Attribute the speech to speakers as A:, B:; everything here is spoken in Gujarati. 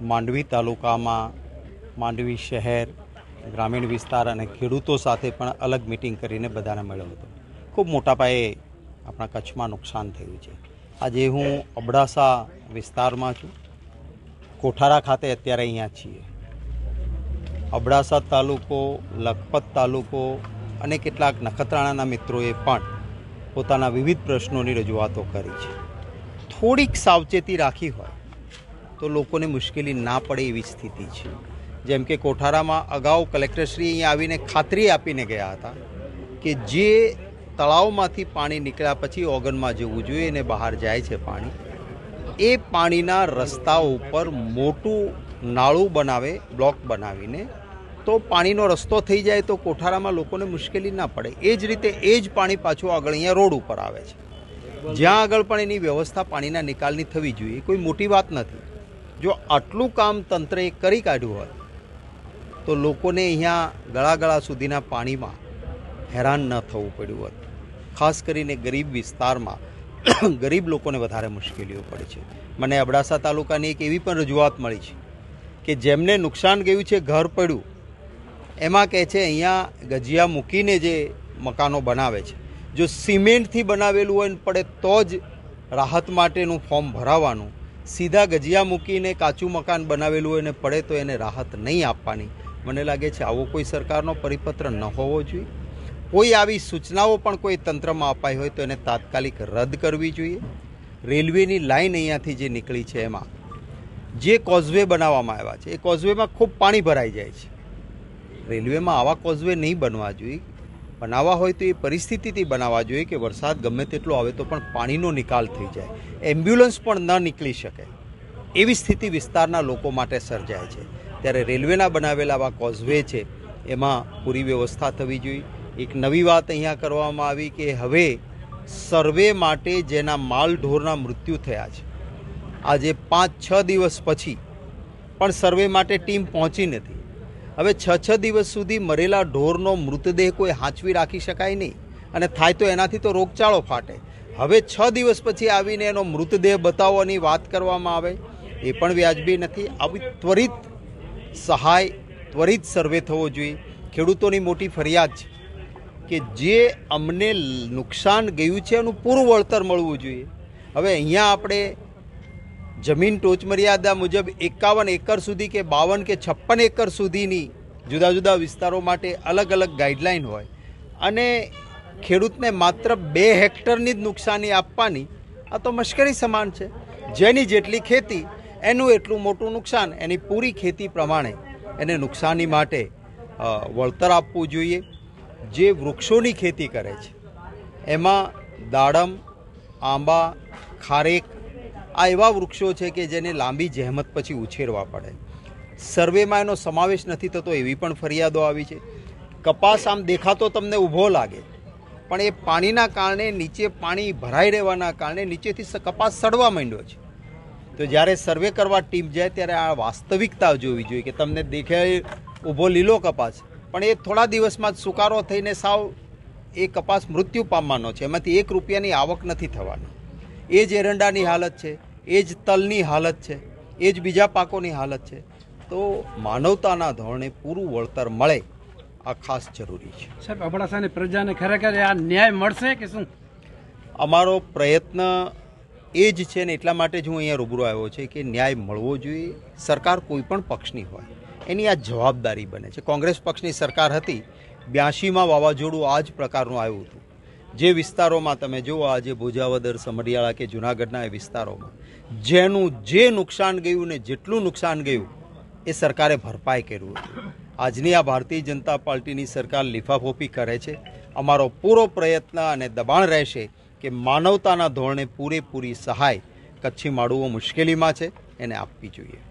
A: માંડવી તાલુકામાં માંડવી શહેર ગ્રામીણ વિસ્તાર અને ખેડૂતો સાથે પણ અલગ મિટિંગ કરીને બધાને મળ્યો હતો. ખૂબ મોટા પાયે આપણા કચ્છમાં નુકસાન થયું છે. આજે હું અબડાસા વિસ્તારમાં છું. કોઠારા ખાતે અત્યારે અહીંયા છીએ. અબડાસા તાલુકો, લખપત તાલુકો અને કેટલાક નખત્રાણાના મિત્રોએ પણ પોતાના વિવિધ પ્રશ્નોની રજૂઆતો કરી છે. થોડીક સાવચેતી રાખી હોય તો લોકોને મુશ્કેલી ના પડે એવી સ્થિતિ છે. જેમ કે કોઠારામાં અગાઉ કલેક્ટરશ્રી અહીંયા આવીને ખાતરી આપીને ગયા હતા કે જે તળાવમાંથી પાણી નીકળ્યા પછી ઓગનમાં જવું જોઈએ અને બહાર જાય છે પાણી, એ પાણીના રસ્તા ઉપર મોટું નાળું બનાવે, બ્લોક બનાવીને, તો પાણીનો રસ્તો થઈ જાય તો કોઠારામાં લોકોને મુશ્કેલી ના પડે. એ જ રીતે એ જ પાણી પાછું આગળ અહીંયા રોડ ઉપર આવે છે. જ્યાં આગળ પણ એની વ્યવસ્થા પાણીના નિકાલની થવી જોઈએ. કોઈ મોટી વાત નથી. જો આટલું કામ તંત્રએ કરી કાઢ્યું હોય તો લોકોને અહીંયા ગળા સુધીના પાણીમાં હેરાન ન થવું પડ્યું હોત. ખાસ કરીને ગરીબ વિસ્તારમાં ગરીબ લોકોને વધારે મુશ્કેલીઓ પડે છે. મને અબડાસા તાલુકાની એક એવી પણ રજૂઆત મળી છે કે જેમને નુકસાન ગયું છે, ઘર પડ્યું, એમાં કહે છે અહીંયા ગજિયા મૂકીને જે મકાનો બનાવે છે, જો સિમેન્ટથી બનાવેલું હોય પડે તો જ રાહત માટેનું ફોર્મ ભરાવાનું. સીધા ગજિયા મૂકીને કાચું મકાન બનાવેલું હોય ને પડે તો એને રાહત નહીં આપવાની. મને લાગે છે આવો કોઈ સરકારનો પરિપત્ર ન હોવો જોઈએ. કોઈ આવી સૂચનાઓ પણ કોઈ તંત્રમાં અપાઈ હોય તો એને તાત્કાલિક રદ કરવી જોઈએ. રેલવેની લાઈન અહીંયાથી જે નીકળી છે એમાં જે કોઝવે બનાવવામાં આવ્યા છે એ કોઝવેમાં ખૂબ પાણી ભરાઈ જાય છે. રેલવેમાં આવા કોઝવે નહીં બનવા જોઈએ. બનાવવા હોય તો એ પરિસ્થિતિથી બનાવવા જોઈએ કે વરસાદ ગમે તેટલો આવે તો પણ પાણીનો નિકાલ થઈ જાય, એમ્બ્યુલન્સ પણ ન નીકળી શકે એવી સ્થિતિ વિસ્તારના લોકો માટે સર્જાય છે. ત્યારે રેલવેના બનાવેલા આવા કોઝવે છે એમાં પૂરી વ્યવસ્થા થવી જોઈએ. એક નવી વાત અહીંયા કરવામાં આવી કે હવે સર્વે માટે જેના માલ ઢોરના મૃત્યુ થયા છે, આજે 5-6 દિવસ પછી પણ સર્વે માટે ટીમ પહોંચી નથી. હવે 6 દિવસ સુધી મરેલા ઢોરનો મૃતદેહ કોઈ હાંચવી રાખી શકાય નહીં, અને થાય તો એનાથી તો રોગચાળો ફાટે. હવે 6 દિવસ પછી આવીને એનો મૃતદેહ બતાવવાની વાત કરવામાં આવે એ પણ વ્યાજબી નથી. આવી ત્વરિત સહાય, ત્વરિત સર્વે થવો જોઈએ. ખેડૂતોની મોટી ફરિયાદ છે કે જે અમને નુકસાન ગયું છે એનું પૂરું વળતર મળવું જોઈએ. હવે અહીંયા આપણે જમીન ટોચમર્યાદા મુજબ 51 એકર સુધી કે 52 કે 56 એકર સુધીની જુદા જુદા વિસ્તારો માટે અલગ અલગ ગાઈડલાઈન હોય અને ખેડૂતને માત્ર 2 હેક્ટરની જ નુકસાની આપવાની, આ તો મશ્કરી સમાન છે. જેની જેટલી ખેતી એનું એટલું મોટું નુકસાન. એની પૂરી ખેતી પ્રમાણે એને નુકસાની માટે વળતર આપવું જોઈએ. જે વૃક્ષોની ખેતી કરે છે એમાં દાડમ, આંબા, ખારેક, આ એવા વૃક્ષો છે કે જેને લાંબી જહેમત પછી ઉછેરવા પડે. સર્વેમાં એનો સમાવેશ નથી થતો એવી પણ ફરિયાદો આવી છે. કપાસ આમ દેખાતો તમને ઊભો લાગે પણ એ પાણીના કારણે, નીચે પાણી ભરાઈ રહેવાના કારણે નીચેથી કપાસ સડવા માંડ્યો છે. તો જ્યારે સર્વે કરવા ટીમ જાય ત્યારે આ વાસ્તવિકતા જોવી જોઈએ કે તમને દેખાય ઊભો લીલો કપાસ પણ એ થોડા દિવસમાં જ સુકારો થઈને સાવ એ કપાસ મૃત્યુ પામવાનો છે. એમાંથી 1 રૂપિયાની આવક નથી થવાની. એ જ એરંડાની હાલત છે, એ જ તલની હાલત છે, એ જ બીજા પાકોની હાલત છે. તો માનવતાના ધોરણે પૂરું વળતર મળે આ ખાસ જરૂરી છે.
B: સાહેબ, અબડાસાની પ્રજાને ખરેખર આ ન્યાય મળશે કે શું?
A: અમારો પ્રયત્ન એ જ છે ને એટલા માટે જ હું અહીંયા રૂબરૂ આવ્યો છે કે ન્યાય મળવો જોઈએ. સરકાર કોઈ પણ પક્ષની હોય એની આ જવાબદારી બને છે. કોંગ્રેસ પક્ષની સરકાર હતી, 82માં વાવાઝોડું આ જ પ્રકારનું આવ્યું હતું. જે વિસ્તારોમાં તમે જુઓ આજે ભોજાવદર, સમરિયાળા કે જૂનાગઢના એ વિસ્તારોમાં જેનું જે નુકસાન ગયું ને જેટલું નુકસાન ગયું એ સરકારે ભરપાઈ કર્યું હતું. આજની આ ભારતીય જનતા પાર્ટીની સરકાર લીફાફોફી કરે છે. અમારો પૂરો પ્રયત્ન અને દબાણ રહેશે કે માનવતાના ધોરણે પૂરેપૂરી સહાય કચ્છી માડુઓ મુશ્કેલીમાં છે એને આપવી જોઈએ.